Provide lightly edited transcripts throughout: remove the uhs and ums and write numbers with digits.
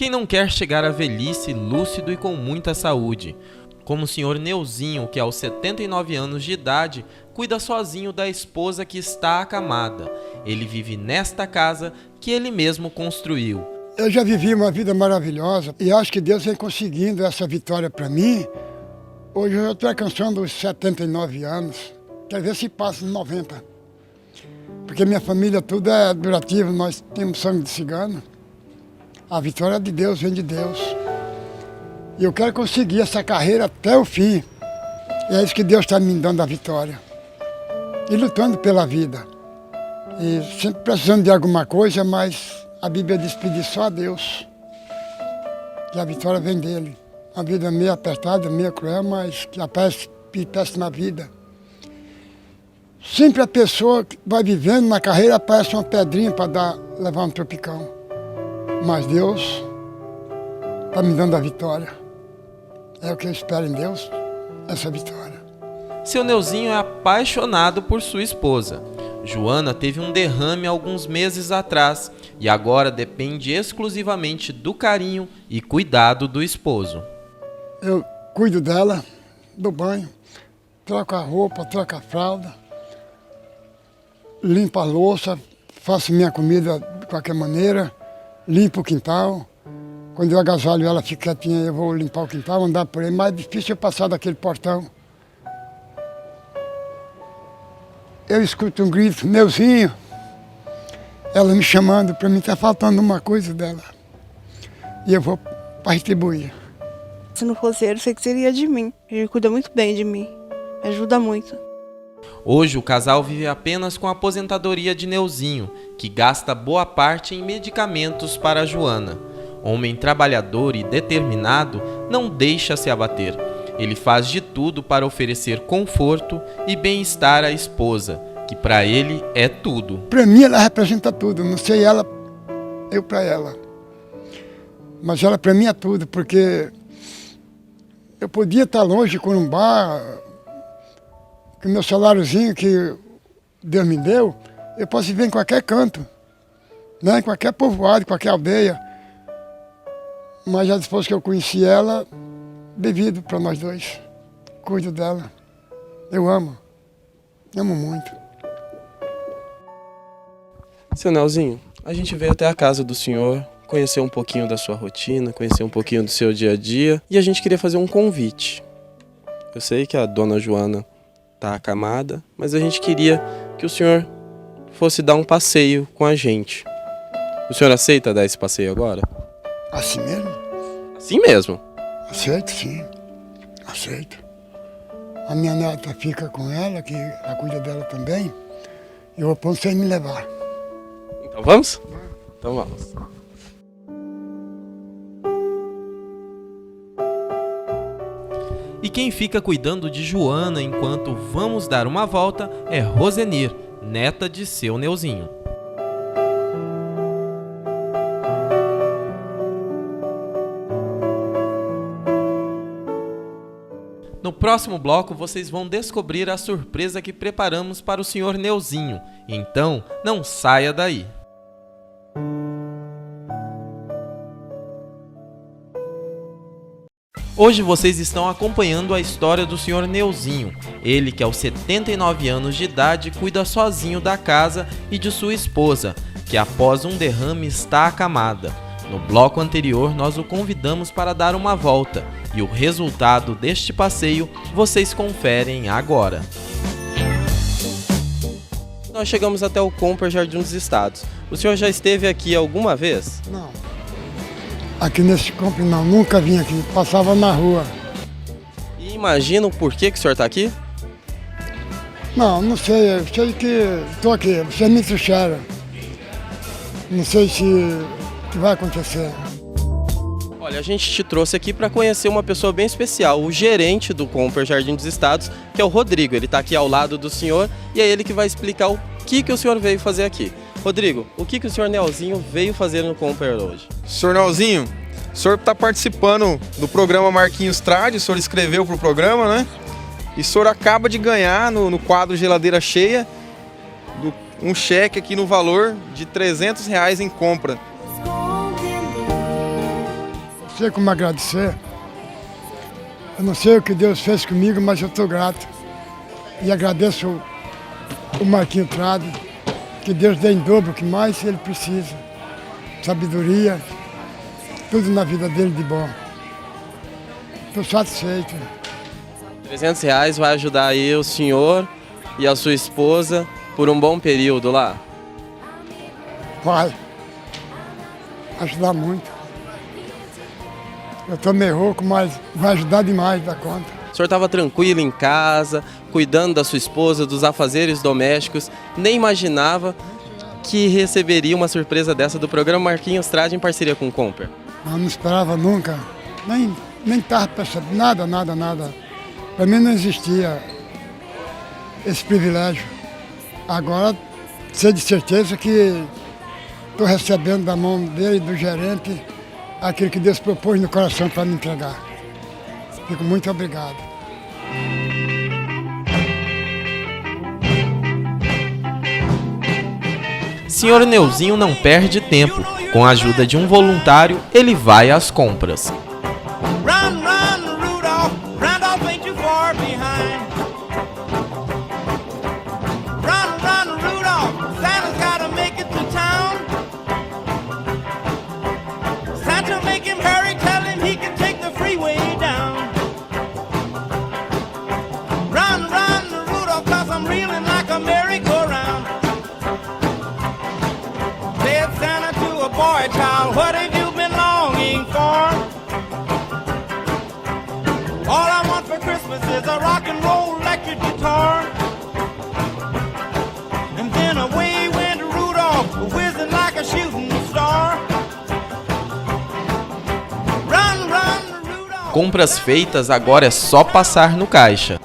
Quem não quer chegar à velhice lúcido e com muita saúde? Como o senhor Neuzinho, que aos 79 anos de idade, cuida sozinho da esposa que está acamada. Ele vive nesta casa que ele mesmo construiu. Eu já vivi uma vida maravilhosa e acho que Deus vem conseguindo essa vitória para mim. Hoje eu estou alcançando os 79 anos, quer ver se passa 90. Porque minha família tudo é durativa, nós temos sangue de cigano. A vitória de Deus vem de Deus. E eu quero conseguir essa carreira até o fim. E é isso que Deus está me dando a vitória. E lutando pela vida. E sempre precisando de alguma coisa, mas a Bíblia diz pedir só a Deus. E a vitória vem dele. A vida é meio apertada, meio cruel, mas que aparece na vida. Sempre a pessoa que vai vivendo na carreira aparece uma pedrinha para levar um tropicão. Mas Deus está me dando a vitória. É o que eu espero em Deus, essa vitória. Seu Neuzinho é apaixonado por sua esposa. Joana teve um derrame alguns meses atrás e agora depende exclusivamente do carinho e cuidado do esposo. Eu cuido dela, dou banho, troco a roupa, troco a fralda, limpo a louça, faço minha comida de qualquer maneira, limpo o quintal. Quando eu agasalho ela, fica quietinha, eu vou limpar o quintal, andar por ele. Mais difícil é passar daquele portão. Eu escuto um grito, Neuzinho. Ela me chamando, para mim está faltando uma coisa dela. E eu vou para retribuir. Se não fosse ele, sei que seria de mim. Ele cuida muito bem de mim, me ajuda muito. Hoje o casal vive apenas com a aposentadoria de Neuzinho, que gasta boa parte em medicamentos para a Joana. Homem trabalhador e determinado, não deixa se abater. Ele faz de tudo para oferecer conforto e bem-estar à esposa, que para ele é tudo. Para mim ela representa tudo, não sei ela, eu para ela. Mas ela para mim é tudo, porque eu podia estar longe com um bar, com o meu saláriozinho que Deus me deu, eu posso viver em qualquer canto, né? Em qualquer povoado, em qualquer aldeia. Mas já depois que eu conheci ela, devido para nós dois. Cuido dela. Eu amo muito. Seu Neuzinho, a gente veio até a casa do senhor, conhecer um pouquinho da sua rotina, conhecer um pouquinho do seu dia a dia, e a gente queria fazer um convite. Eu sei que a dona Joana está acamada, mas a gente queria que o senhor fosse dar um passeio com a gente. O senhor aceita dar esse passeio agora? Assim mesmo? Assim mesmo. Aceito, sim. Aceito. A minha neta fica com ela, que ela cuida dela também. Eu vou pôr sem me levar. Então vamos? Então vamos. E quem fica cuidando de Joana enquanto vamos dar uma volta é Rosenir, neta de seu Neuzinho. No próximo bloco, vocês vão descobrir a surpresa que preparamos para o senhor Neuzinho. Então, não saia daí! Hoje vocês estão acompanhando a história do senhor Neuzinho. Ele que aos 79 anos de idade cuida sozinho da casa e de sua esposa, que após um derrame está acamada. No bloco anterior, nós o convidamos para dar uma volta e o resultado deste passeio vocês conferem agora. Nós chegamos até o Comper Jardim dos Estados. O senhor já esteve aqui alguma vez? Não. Aqui nesse campo não, nunca vim aqui, passava na rua. E imagina o porquê que o senhor está aqui? Não sei, eu sei que estou aqui, você me trouxeram. Não sei se vai acontecer. Olha, a gente te trouxe aqui para conhecer uma pessoa bem especial, o gerente do Comper Jardim dos Estados, que é o Rodrigo. Ele está aqui ao lado do senhor e é ele que vai explicar o que o senhor veio fazer aqui. Rodrigo, o que o senhor Neuzinho veio fazer no Comper hoje? Senhor Neuzinho, o senhor está participando do programa Marquinhos Trade, o senhor escreveu para o programa, né? E o senhor acaba de ganhar no quadro Geladeira Cheia um cheque aqui no valor de R$300 em compra. sei como agradecer. Eu não sei o que Deus fez comigo, mas eu estou grato. E agradeço o Marquinhos Trade, que Deus dê em dobro o que mais ele precisa. Sabedoria, tudo na vida dele de bom. Estou satisfeito. R$300 vai ajudar aí o senhor e a sua esposa por um bom período lá? Vai ajudar muito. Eu estou meio rouco, mas vai ajudar demais da conta. O senhor estava tranquilo em casa, cuidando da sua esposa, dos afazeres domésticos, nem imaginava que receberia uma surpresa dessa do programa Marquinhos Trade em parceria com o Comper. Não esperava nunca, nem estava pensando, nada. Para mim não existia esse privilégio. Agora, sei de certeza que estou recebendo da mão dele e do gerente aquilo que Deus propôs no coração para me entregar. Fico muito obrigado. Senhor Neuzinho não perde tempo. Com a ajuda de um voluntário, ele vai às compras. Run, run, Rudolph, Randolph ain't too far behind. Run, run, Rudolph, Santa's gotta make it to town. Santa make him hurry, tell him he can take the freeway down. Run, run, Rudolph, 'cause I'm reeling like a merry-go-round. Said Santa to a boy child, what have you been longing for? All I want for Christmas is a rock and roll electric guitar. And then away went Rudolph, whizzing like a shooting star. Run, run, Rudolph. Compras feitas, agora é só passar no caixa.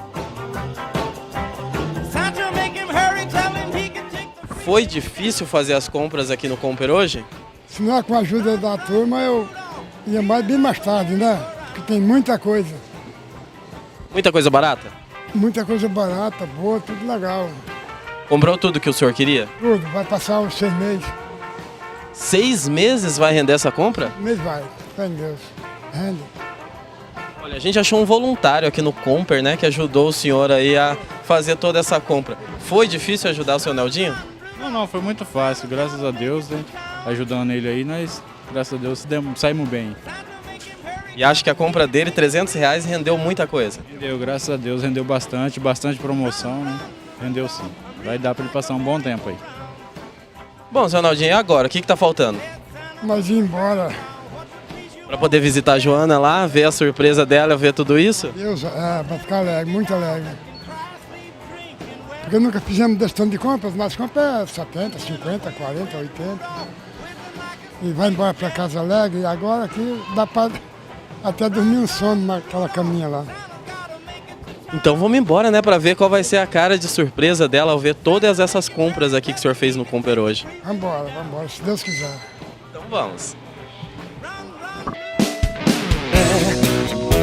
Santa make him hurry, tell him he can take the Foi difícil fazer as compras aqui no Comper hoje? Se não é com a ajuda da turma, eu ia bem mais tarde, né? Porque tem muita coisa. Muita coisa barata? Muita coisa barata, boa, tudo legal. Comprou tudo que o senhor queria? Tudo, vai passar uns 6 meses. 6 meses vai render essa compra? Mês vai, fé em Deus. Rende. Olha, a gente achou um voluntário aqui no Comper, né, que ajudou o senhor aí a fazer toda essa compra. Foi difícil ajudar o seu Neldinho? Não, foi muito fácil, graças a Deus, né? Ajudando ele aí, nós, graças a Deus, saímos bem. E acho que a compra dele, R$300, rendeu muita coisa. Rendeu, graças a Deus, rendeu bastante promoção, né? Rendeu sim. Vai dar para ele passar um bom tempo aí. Bom, seu Naldinho, e agora? O que tá faltando? Nós ir embora. Para poder visitar a Joana lá, ver a surpresa dela, ver tudo isso? Deus, vai ficar alegre, muito alegre. Porque nunca fizemos desse tanto de compras, mas compras é 70, 50, 40, 80. E vai embora para casa alegre, e agora aqui dá para até dormir um sono naquela caminha lá. Então vamos embora, né, para ver qual vai ser a cara de surpresa dela ao ver todas essas compras aqui que o senhor fez no Comper hoje. Vamos embora, se Deus quiser. Então vamos.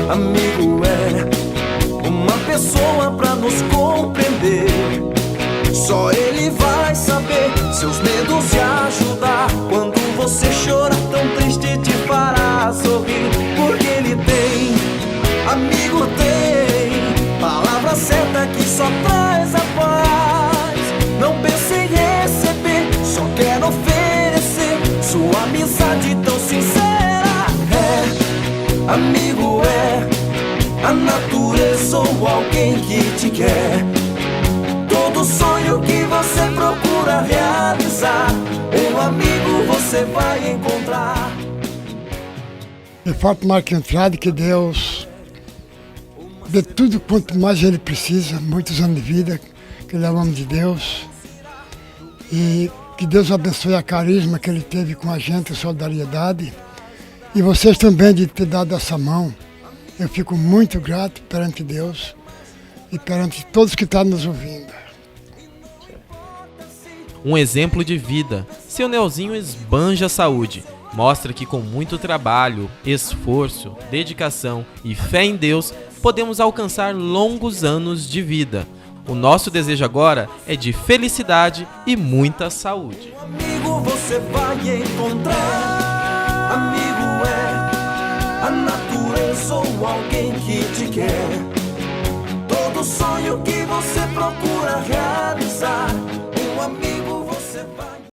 Amigo é uma pessoa pra nos compreender. Só ele vai saber seus medos e ajudar. Quando você chora tão triste te fará sorrir. Porque ele tem, amigo tem, palavra certa que só traz a paz. Não pense em receber, só quer oferecer sua amizade tão sincera. Amigo é a natureza ou alguém que te quer. Todo sonho que você procura realizar, um amigo você vai encontrar. Eu falo para o Marquinhos Trade que Deus dê tudo quanto mais ele precisa, muitos anos de vida, que ele é o homem de Deus. E que Deus abençoe a carisma que ele teve com a gente, a solidariedade. E vocês também de ter dado essa mão. Eu fico muito grato perante Deus e perante todos que estão nos ouvindo. Um exemplo de vida. Seu Neuzinho esbanja a saúde. Mostra que com muito trabalho, esforço, dedicação e fé em Deus, podemos alcançar longos anos de vida. O nosso desejo agora é de felicidade e muita saúde. Amigo você vai encontrar. Amigo é a natureza ou alguém que te quer.